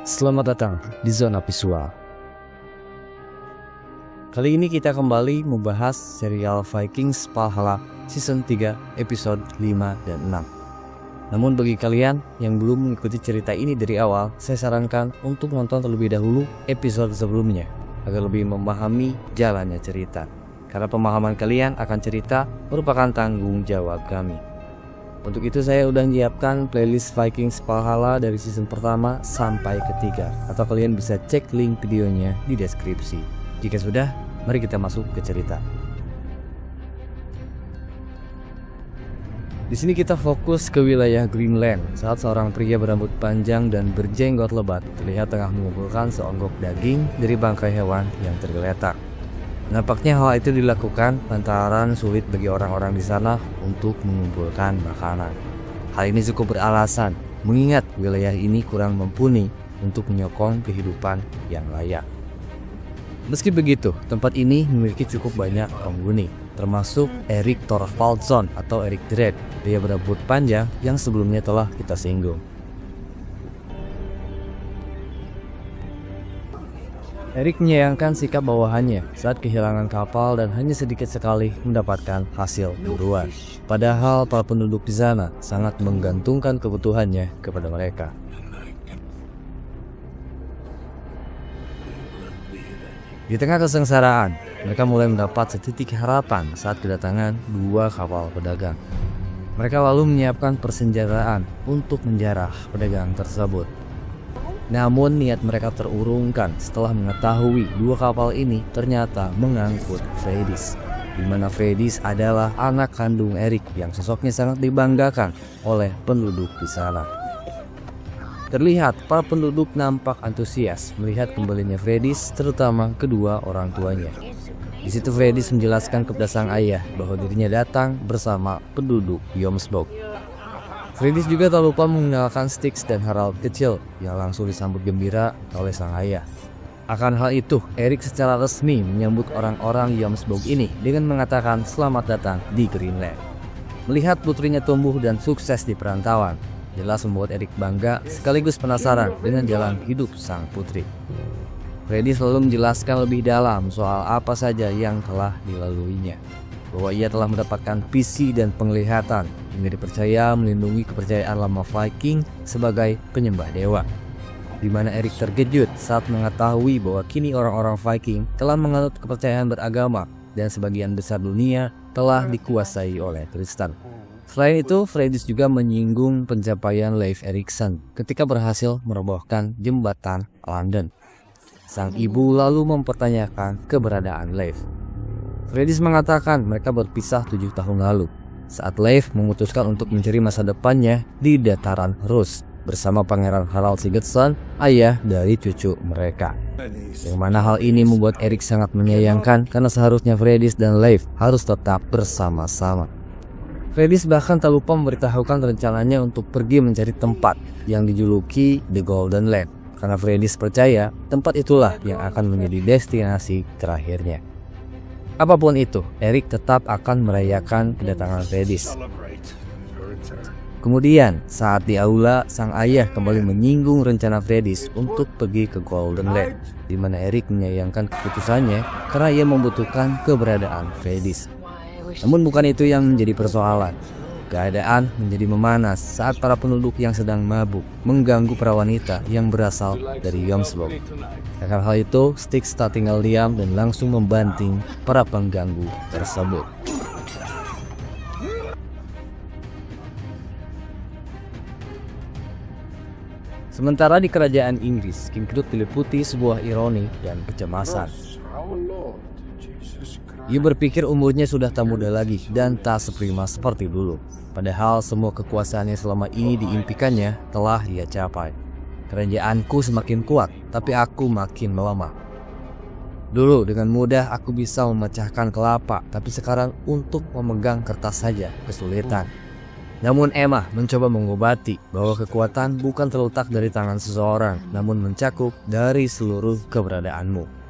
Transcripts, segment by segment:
Selamat datang di Zona Visual. Kali ini kita kembali membahas serial Vikings Valhalla Season 3 episode 5 dan 6. Namun bagi kalian yang belum mengikuti cerita ini dari awal, saya sarankan untuk nonton terlebih dahulu episode sebelumnya agar lebih memahami jalannya cerita. Karena pemahaman kalian akan cerita merupakan tanggung jawab kami. Untuk itu saya udah menyiapkan playlist Vikings Valhalla dari season pertama sampai ketiga, atau kalian bisa cek link videonya di deskripsi. Jika sudah, mari kita masuk ke cerita. Di sini kita fokus ke wilayah Greenland saat seorang pria berambut panjang dan berjenggot lebat terlihat tengah mengumpulkan seonggok daging dari bangkai hewan yang tergeletak. Nampaknya hal itu dilakukan lantaran sulit bagi orang-orang di sana untuk mengumpulkan makanan. Hal ini cukup beralasan mengingat wilayah ini kurang mumpuni untuk menyokong kehidupan yang layak. Meski begitu, tempat ini memiliki cukup banyak penghuni, termasuk Erik Thorvaldsson atau Erik the Red, pria berambut panjang yang sebelumnya telah kita singgung. Erik menyayangkan sikap bawahannya saat kehilangan kapal dan hanya sedikit sekali mendapatkan hasil buruan. Padahal para penduduk di sana sangat menggantungkan kebutuhannya kepada mereka. Di tengah kesengsaraan, mereka mulai mendapat setitik harapan saat kedatangan dua kapal pedagang. Mereka lalu menyiapkan persenjataan untuk menjarah pedagang tersebut. Namun niat mereka terurungkan setelah mengetahui dua kapal ini ternyata mengangkut Freydis, di mana Freydis adalah anak kandung Erik yang sosoknya sangat dibanggakan oleh penduduk di sana. Terlihat para penduduk nampak antusias melihat kembalinya Freydis, terutama kedua orang tuanya. Di situ Freydis menjelaskan kepada sang ayah bahwa dirinya datang bersama penduduk Jomsborg. Freydis juga tak lupa mengenalkan Styx dan Harald kecil yang langsung disambut gembira oleh sang ayah. Akan hal itu, Erik secara resmi menyambut orang-orang Jomsborg ini dengan mengatakan selamat datang di Greenland. Melihat putrinya tumbuh dan sukses di perantauan, jelas membuat Erik bangga sekaligus penasaran dengan jalan hidup sang putri. Freydis selalu menjelaskan lebih dalam soal apa saja yang telah dilaluinya. Bahwa ia telah mendapatkan visi dan penglihatan hingga dipercaya melindungi kepercayaan lama Viking sebagai penyembah dewa. Di mana Erik terkejut saat mengetahui bahwa kini orang-orang Viking telah menganut kepercayaan beragama dan sebagian besar dunia telah dikuasai oleh Kristen. Selain itu, Freydis juga menyinggung pencapaian Leif Erikson ketika berhasil merobohkan jembatan London. Sang ibu lalu mempertanyakan keberadaan Leif. Freydis mengatakan mereka berpisah 7 tahun lalu saat Leif memutuskan untuk mencari masa depannya di dataran Rus bersama Pangeran Harald Sigurdsson, ayah dari cucu mereka. Yang mana hal ini membuat Erik sangat menyayangkan karena seharusnya Freydis dan Leif harus tetap bersama-sama. Freydis bahkan tak lupa memberitahukan rencananya untuk pergi mencari tempat yang dijuluki The Golden Land karena Freydis percaya tempat itulah yang akan menjadi destinasi terakhirnya. Apapun itu, Erik tetap akan merayakan kedatangan Freydis. Kemudian, saat di aula, sang ayah kembali menyinggung rencana Freydis untuk pergi ke Golden Land, di mana Erik menyayangkan keputusannya karena ia membutuhkan keberadaan Freydis. Namun bukan itu yang menjadi persoalan. Keadaan menjadi memanas saat para penduduk yang sedang mabuk mengganggu para wanita yang berasal dari Jomsborg. Karena hal itu, Styx tak tinggal diam dan langsung membanting para pengganggu tersebut. Sementara di kerajaan Inggris, King Knut diliputi sebuah ironi dan kecemasan. Ia berpikir umurnya sudah tak muda lagi dan tak seprima seperti dulu. Padahal semua kekuasaannya selama ini diimpikannya telah ia capai. Kerajaanku semakin kuat, tapi aku makin melemah. Dulu dengan mudah aku bisa memecahkan kelapa, tapi sekarang untuk memegang kertas saja kesulitan. Namun Emma mencoba mengobati bahwa kekuatan bukan terletak dari tangan seseorang, namun mencakup dari seluruh keberadaanmu.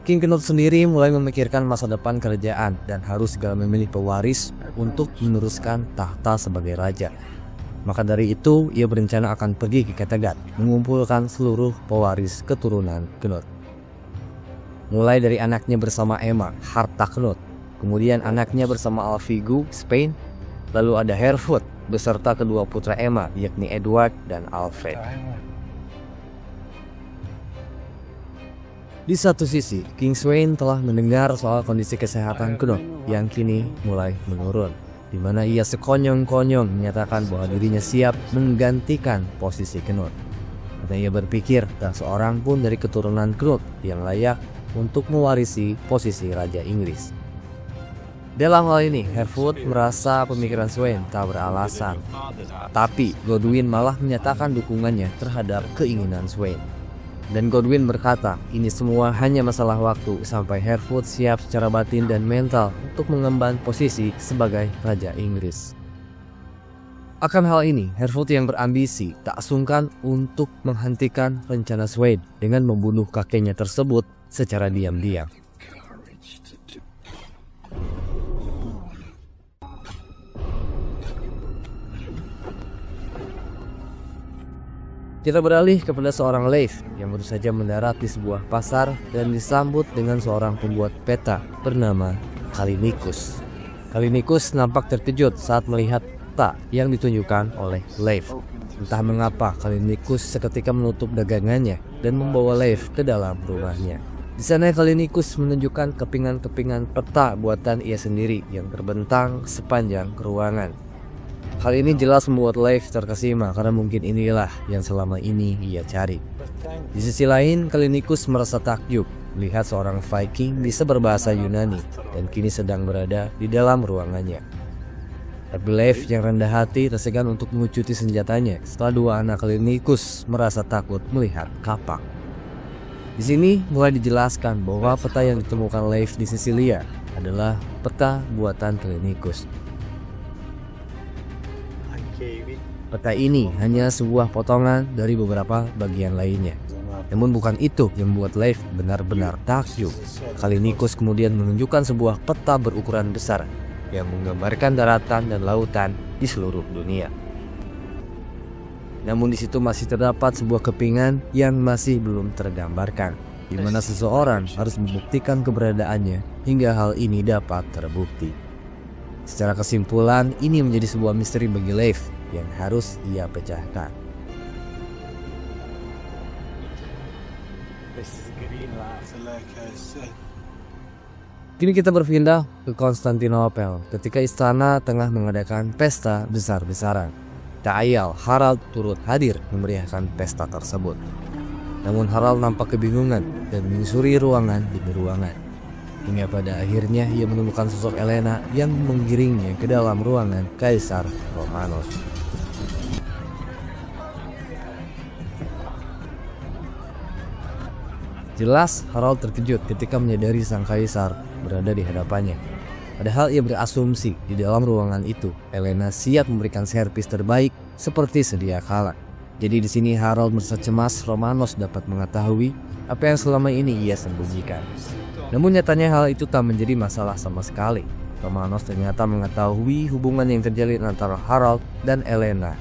King Knut sendiri mulai memikirkan masa depan kerajaan dan harus segera memilih pewaris untuk meneruskan tahta sebagai raja. Maka dari itu, ia berencana akan pergi ke Kattegat, mengumpulkan seluruh pewaris keturunan Knut. Mulai dari anaknya bersama Emma, harta Knut, kemudian anaknya bersama Alvigu, Spain, lalu ada Hereford beserta kedua putra Emma, yakni Edward dan Alfred. Di satu sisi, King Sweyn telah mendengar soal kondisi kesehatan Knut yang kini mulai menurun, di mana ia sekonyong-konyong menyatakan bahwa dirinya siap menggantikan posisi Knut. Karena ia berpikir tak seorang pun dari keturunan Knut yang layak untuk mewarisi posisi Raja Inggris. Dalam hal ini, Hereford merasa pemikiran Sweyn tak beralasan, tapi Godwin malah menyatakan dukungannya terhadap keinginan Sweyn. Dan Godwin berkata, ini semua hanya masalah waktu sampai Hereford siap secara batin dan mental untuk mengemban posisi sebagai Raja Inggris. Akan hal ini, Hereford yang berambisi tak sungkan untuk menghentikan rencana Sweyn dengan membunuh kakeknya tersebut secara diam-diam. Kita beralih kepada seorang Leif yang baru saja mendarat di sebuah pasar dan disambut dengan seorang pembuat peta bernama Kalinikus. Kalinikus nampak terkejut saat melihat peta yang ditunjukkan oleh Leif. Entah mengapa Kalinikus seketika menutup dagangannya dan membawa Leif ke dalam rumahnya. Di sana Kalinikus menunjukkan kepingan-kepingan peta buatan ia sendiri yang terbentang sepanjang ruangan. Hal ini jelas membuat Leif terkesima karena mungkin inilah yang selama ini ia cari. Di sisi lain, Kalinikus merasa takjub melihat seorang Viking bisa berbahasa Yunani dan kini sedang berada di dalam ruangannya. Tapi Leif yang rendah hati tersegan untuk mengucuti senjatanya setelah dua anak Kalinikus merasa takut melihat kapak. Di sini mulai dijelaskan bahwa peta yang ditemukan Leif di Sisilia adalah peta buatan Kalinikus. Peta ini hanya sebuah potongan dari beberapa bagian lainnya. Namun bukan itu yang membuat Leif benar-benar takjub. Kalinikus kemudian menunjukkan sebuah peta berukuran besar yang menggambarkan daratan dan lautan di seluruh dunia. Namun di situ masih terdapat sebuah kepingan yang masih belum tergambarkan, di mana seseorang harus membuktikan keberadaannya hingga hal ini dapat terbukti. Secara kesimpulan, ini menjadi sebuah misteri bagi Leif yang harus ia pecahkan. Kini kita berpindah ke Konstantinopel ketika istana tengah mengadakan pesta besar-besaran. Tak ayal Harald turut hadir memeriahkan pesta tersebut. Namun Harald nampak kebingungan dan menyusuri ruangan demi ruangan. Hingga pada akhirnya ia menemukan sosok Elena yang menggiringnya ke dalam ruangan Kaisar Romanos. Jelas Harald terkejut ketika menyadari sang kaisar berada di hadapannya. Padahal ia berasumsi di dalam ruangan itu Elena siap memberikan servis terbaik seperti sedia kala. Jadi di sini Harald merasa cemas Romanos dapat mengetahui apa yang selama ini ia sembunyikan. Namun nyatanya hal itu tak menjadi masalah sama sekali. Romanos ternyata mengetahui hubungan yang terjalin antara Harald dan Elena.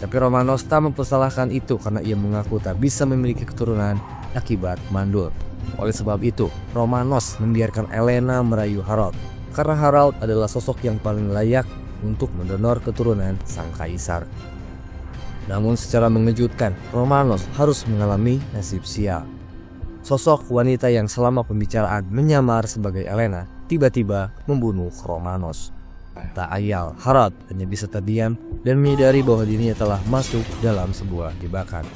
Tapi Romanos tak mempersalahkan itu karena ia mengaku tak bisa memiliki keturunan akibat mandul. Oleh sebab itu, Romanos membiarkan Elena merayu Harald karena Harald adalah sosok yang paling layak untuk mendonor keturunan sang kaisar. Namun secara mengejutkan, Romanos harus mengalami nasib sial. Sosok wanita yang selama pembicaraan menyamar sebagai Elena tiba-tiba membunuh Romanos. Tak ayal, Harald hanya bisa terdiam dan menyadari bahwa dirinya telah masuk dalam sebuah jebakan.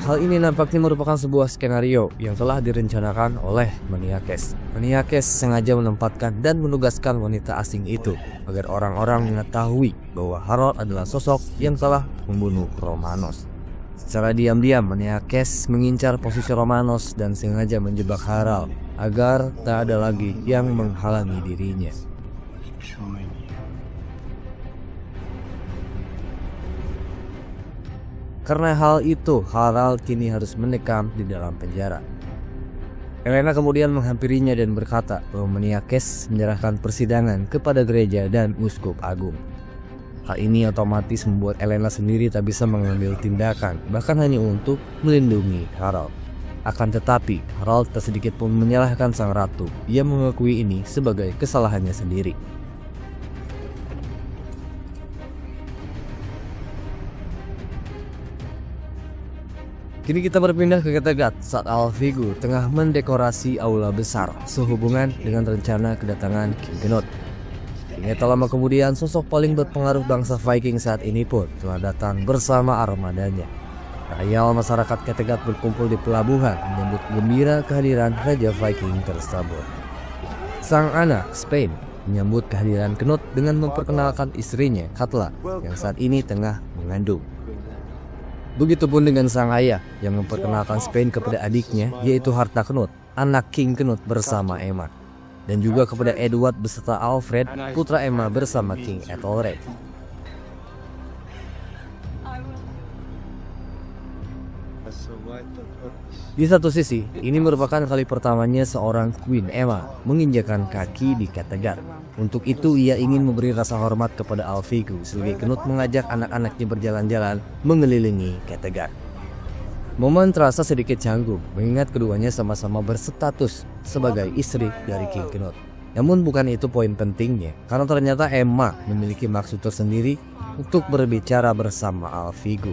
Hal ini nampaknya merupakan sebuah skenario yang telah direncanakan oleh Maniakes. Maniakes sengaja menempatkan dan menugaskan wanita asing itu agar orang-orang mengetahui bahwa Harald adalah sosok yang telah membunuh Romanos. Secara diam-diam Maniakes mengincar posisi Romanos dan sengaja menjebak Harald agar tak ada lagi yang menghalangi dirinya. Karena hal itu, Harald kini harus mendekam di dalam penjara. Elena kemudian menghampirinya dan berkata bahwa Meniakes menyerahkan persidangan kepada gereja dan uskup agung. Hal ini otomatis membuat Elena sendiri tak bisa mengambil tindakan, bahkan hanya untuk melindungi Harald. Akan tetapi, Harald tak sedikit pun menyalahkan sang ratu. Ia mengakui ini sebagai kesalahannya sendiri. Kini kita berpindah ke Kattegat saat Alvigu tengah mendekorasi aula besar sehubungan dengan rencana kedatangan King Knut. Hingga tak lama kemudian, sosok paling berpengaruh bangsa Viking saat ini pun telah datang bersama armadanya. Rayal masyarakat Kattegat berkumpul di pelabuhan menyambut gembira kehadiran Raja Viking tersebut. Sang anak, Spain, menyambut kehadiran Knut dengan memperkenalkan istrinya, Katla, yang saat ini tengah mengandung. Begitupun dengan sang ayah yang memperkenalkan Spain kepada adiknya, yaitu Harta Knut, anak King Knut bersama Emma. Dan juga kepada Edward beserta Alfred, putra Emma bersama King Ethelred. Di satu sisi, ini merupakan kali pertamanya seorang Queen Emma menginjakan kaki di Kattegat. Untuk itu, ia ingin memberi rasa hormat kepada Alvigu sebagai Knut mengajak anak-anaknya berjalan-jalan mengelilingi Kattegat. Momen terasa sedikit canggung mengingat keduanya sama-sama berstatus sebagai istri dari King Knut. Namun bukan itu poin pentingnya, karena ternyata Emma memiliki maksud tersendiri untuk berbicara bersama Alvigu.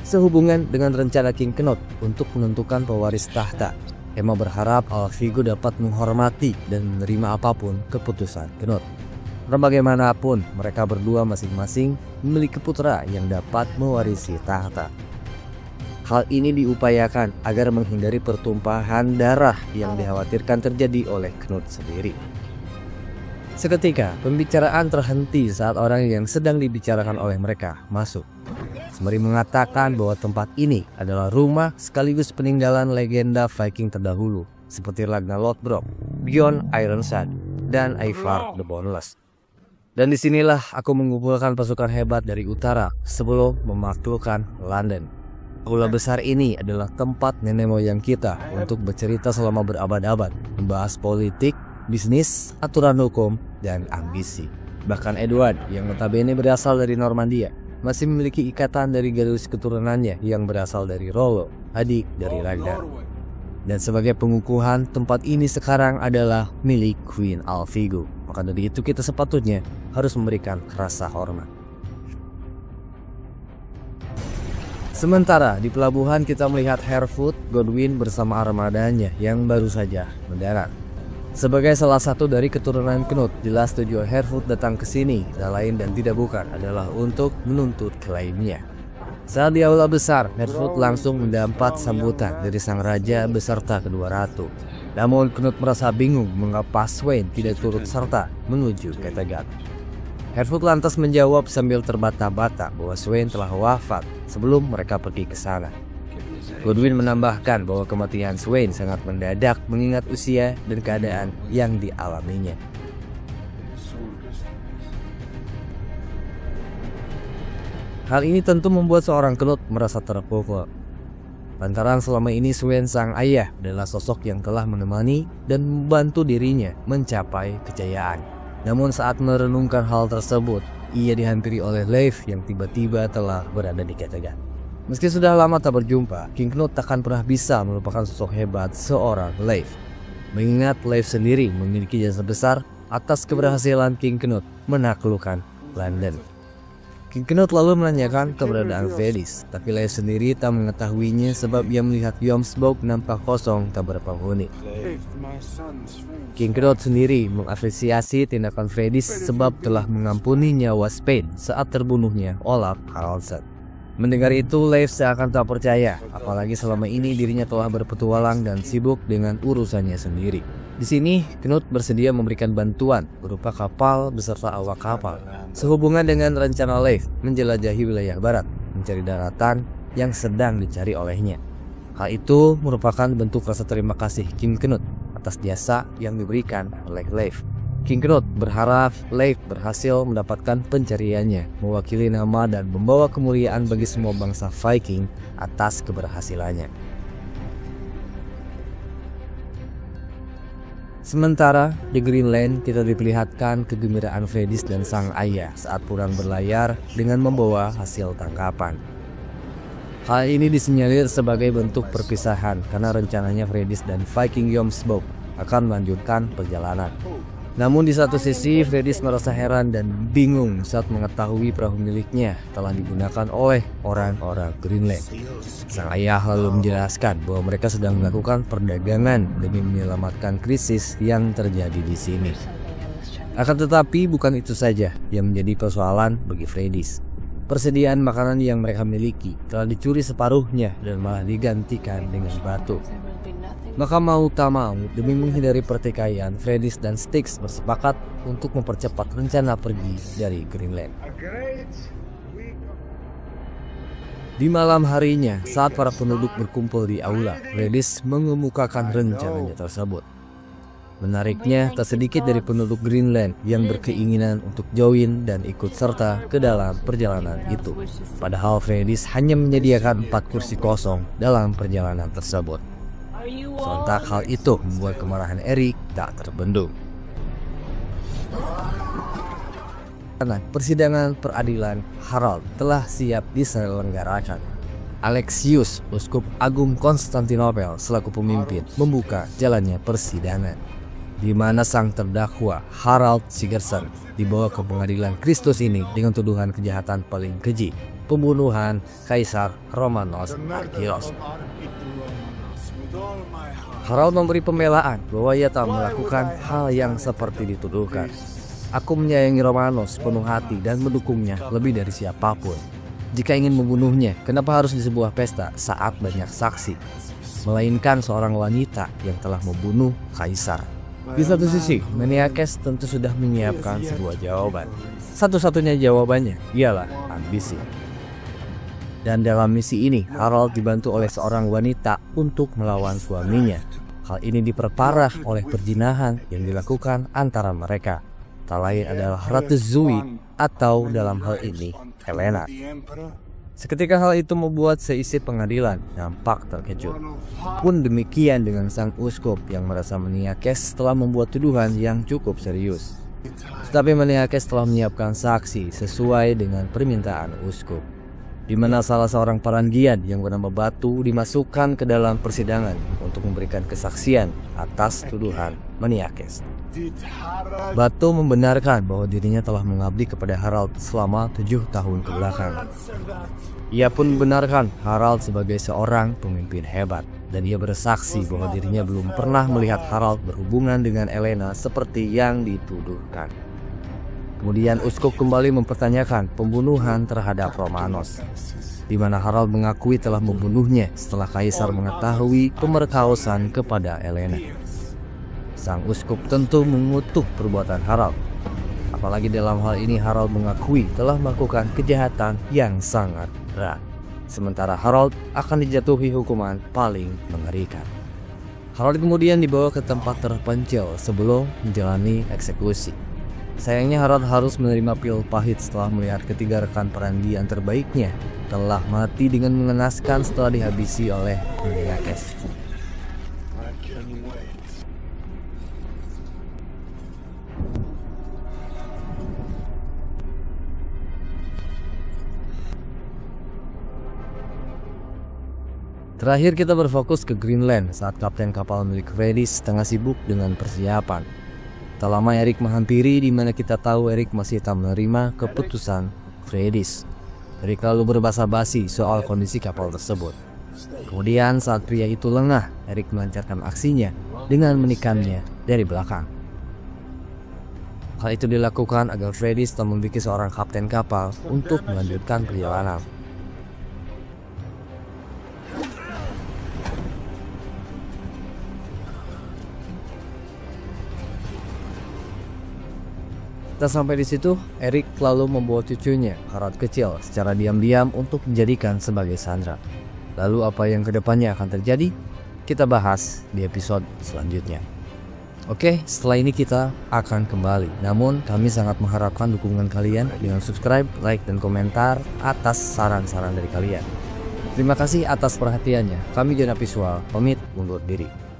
Sehubungan dengan rencana King Knut untuk menentukan pewaris tahta, Emma berharap Alvigu dapat menghormati dan menerima apapun keputusan Knut. Bagaimanapun, mereka berdua masing-masing memiliki putra yang dapat mewarisi tahta. Hal ini diupayakan agar menghindari pertumpahan darah yang dikhawatirkan terjadi oleh Knut sendiri. Seketika, pembicaraan terhenti saat orang yang sedang dibicarakan oleh mereka masuk. Sembari mengatakan bahwa tempat ini adalah rumah sekaligus peninggalan legenda Viking terdahulu, seperti Ragnar Lothbrok, Bjorn Ironside, dan Ivar the Boneless. Dan disinilah aku mengumpulkan pasukan hebat dari utara sebelum memaklukkan London. Aula besar ini adalah tempat nenek moyang kita untuk bercerita selama berabad-abad, membahas politik, bisnis, aturan hukum, dan ambisi. Bahkan Edward, yang notabene berasal dari Normandia, masih memiliki ikatan dari garis keturunannya yang berasal dari Rollo, adik dari Ragnar. Dan sebagai pengukuhan, tempat ini sekarang adalah milik Queen Alvigu. Maka dari itu kita sepatutnya harus memberikan rasa hormat. Sementara di pelabuhan kita melihat Harefoot Godwyn bersama armadanya yang baru saja mendarat. Sebagai salah satu dari keturunan Knut, jelas tujuan Harefoot datang ke sini tak lain dan tidak bukan adalah untuk menuntut klaimnya. Saat di aula besar, Harefoot langsung mendapat sambutan dari sang raja beserta kedua ratu. Namun Knut merasa bingung mengapa Sweyn tidak turut serta menuju Kattegat. Harefoot lantas menjawab sambil terbata-bata bahwa Sweyn telah wafat sebelum mereka pergi ke sana. Godwyn menambahkan bahwa kematian Sweyn sangat mendadak mengingat usia dan keadaan yang dialaminya. Hal ini tentu membuat seorang Knut merasa terpukul. Lantaran selama ini Sweyn sang ayah adalah sosok yang telah menemani dan membantu dirinya mencapai kejayaan. Namun saat merenungkan hal tersebut, ia dihampiri oleh Leif yang tiba-tiba telah berada di Kattegat. Meski sudah lama tak berjumpa, King Knut takkan pernah bisa melupakan sosok hebat seorang Leif. Mengingat Leif sendiri memiliki jasa besar atas keberhasilan King Knut menaklukkan London. King Knut lalu menanyakan keberadaan Vedis, tapi Leif sendiri tak mengetahuinya sebab ia melihat Jomsburg nampak kosong tak berpenghuni. King Knut sendiri mengapresiasi tindakan Vedis sebab telah mengampuni nyawa Spain saat terbunuhnya Olaf Haraldsson. Mendengar itu, Leif seakan tak percaya, apalagi selama ini dirinya telah berpetualang dan sibuk dengan urusannya sendiri. Di sini, Knut bersedia memberikan bantuan berupa kapal beserta awak kapal, sehubungan dengan rencana Leif menjelajahi wilayah barat, mencari daratan yang sedang dicari olehnya. Hal itu merupakan bentuk rasa terima kasih King Knut atas jasa yang diberikan oleh Leif. King Knut berharap Leif berhasil mendapatkan pencariannya, mewakili nama dan membawa kemuliaan bagi semua bangsa Viking atas keberhasilannya. Sementara di Greenland kita diperlihatkan kegembiraan Freydis dan sang ayah saat pulang berlayar dengan membawa hasil tangkapan. Hal ini disinyalir sebagai bentuk perpisahan karena rencananya Freydis dan Viking Jomsborg akan melanjutkan perjalanan. Namun di satu sisi Freydis merasa heran dan bingung saat mengetahui perahu miliknya telah digunakan oleh orang-orang Greenland. Sang ayah lalu menjelaskan bahwa mereka sedang melakukan perdagangan demi menyelamatkan krisis yang terjadi di sini. Akan tetapi bukan itu saja yang menjadi persoalan bagi Freydis. Persediaan makanan yang mereka miliki telah dicuri separuhnya dan malah digantikan dengan batu. Maka mau tak mau, demi menghindari pertikaian, Freydis dan Styx bersepakat untuk mempercepat rencana pergi dari Greenland. Di malam harinya, saat para penduduk berkumpul di aula, Freydis mengemukakan rencananya tersebut. Menariknya, tak sedikit dari penduduk Greenland yang berkeinginan untuk join dan ikut serta ke dalam perjalanan itu. Padahal Freydis hanya menyediakan 4 kursi kosong dalam perjalanan tersebut. Sontak hal itu membuat kemarahan Erik tak terbendung. Karena persidangan peradilan Harald telah siap diselenggarakan. Alexius, Uskup Agung Konstantinopel selaku pemimpin, membuka jalannya persidangan, di mana sang terdakwa Harald Sigurdsson dibawa ke pengadilan Kristus ini dengan tuduhan kejahatan paling keji, pembunuhan Kaisar Romanos Argyrus. Harald memberi pembelaan bahwa ia tak melakukan hal yang seperti dituduhkan. Aku menyayangi Romanos penuh hati dan mendukungnya lebih dari siapapun. Jika ingin membunuhnya, kenapa harus di sebuah pesta saat banyak saksi? Melainkan seorang wanita yang telah membunuh Kaisar. Di satu sisi, Meneniakes tentu sudah menyiapkan sebuah jawaban. Satu-satunya jawabannya ialah ambisi. Dan dalam misi ini, Harald dibantu oleh seorang wanita untuk melawan suaminya. Hal ini diperparah oleh perzinahan yang dilakukan antara mereka. Tak lain adalah Ratu Zui atau dalam hal ini, Helena. Seketika hal itu membuat seisi pengadilan nampak terkejut. Pun demikian dengan sang uskup yang merasa Meneniakes telah membuat tuduhan yang cukup serius. Tetapi Meneniakes telah menyiapkan saksi sesuai dengan permintaan uskup, di mana salah seorang Varangian yang bernama Batu dimasukkan ke dalam persidangan untuk memberikan kesaksian atas tuduhan Meneniakes. Batu membenarkan bahwa dirinya telah mengabdi kepada Harald selama 7 tahun kebelakang. Ia pun membenarkan Harald sebagai seorang pemimpin hebat, dan ia bersaksi bahwa dirinya belum pernah melihat Harald berhubungan dengan Elena seperti yang dituduhkan. Kemudian uskup kembali mempertanyakan pembunuhan terhadap Romanos, di mana Harald mengakui telah membunuhnya setelah Kaisar mengetahui pemerkosaan kepada Elena. Sang uskup tentu mengutuk perbuatan Harald. Apalagi dalam hal ini Harald mengakui telah melakukan kejahatan yang sangat berat. Sementara Harald akan dijatuhi hukuman paling mengerikan. Harald kemudian dibawa ke tempat terpencil sebelum menjalani eksekusi. Sayangnya Harald harus menerima pil pahit setelah melihat ketiga rekan Varangian terbaiknya telah mati dengan mengenaskan setelah dihabisi oleh Meneniakes. Terakhir kita berfokus ke Greenland saat kapten kapal milik Freydis tengah sibuk dengan persiapan. Tak lama Erik menghampiri, di mana kita tahu Erik masih tak menerima keputusan Freydis. Erik lalu berbahasa basi soal kondisi kapal tersebut. Kemudian saat pria itu lengah, Erik melancarkan aksinya dengan menikamnya dari belakang. Hal itu dilakukan agar Freydis tak memiliki seorang kapten kapal untuk melanjutkan perjalanan. Tak sampai di situ, Erik lalu membawa cucunya, Harald kecil, secara diam-diam untuk dijadikan sebagai sandera. Lalu apa yang kedepannya akan terjadi? Kita bahas di episode selanjutnya. Oke, setelah ini kita akan kembali. Namun kami sangat mengharapkan dukungan kalian dengan subscribe, like, dan komentar atas saran-saran dari kalian. Terima kasih atas perhatiannya. Kami Jona Visual, pamit undur diri.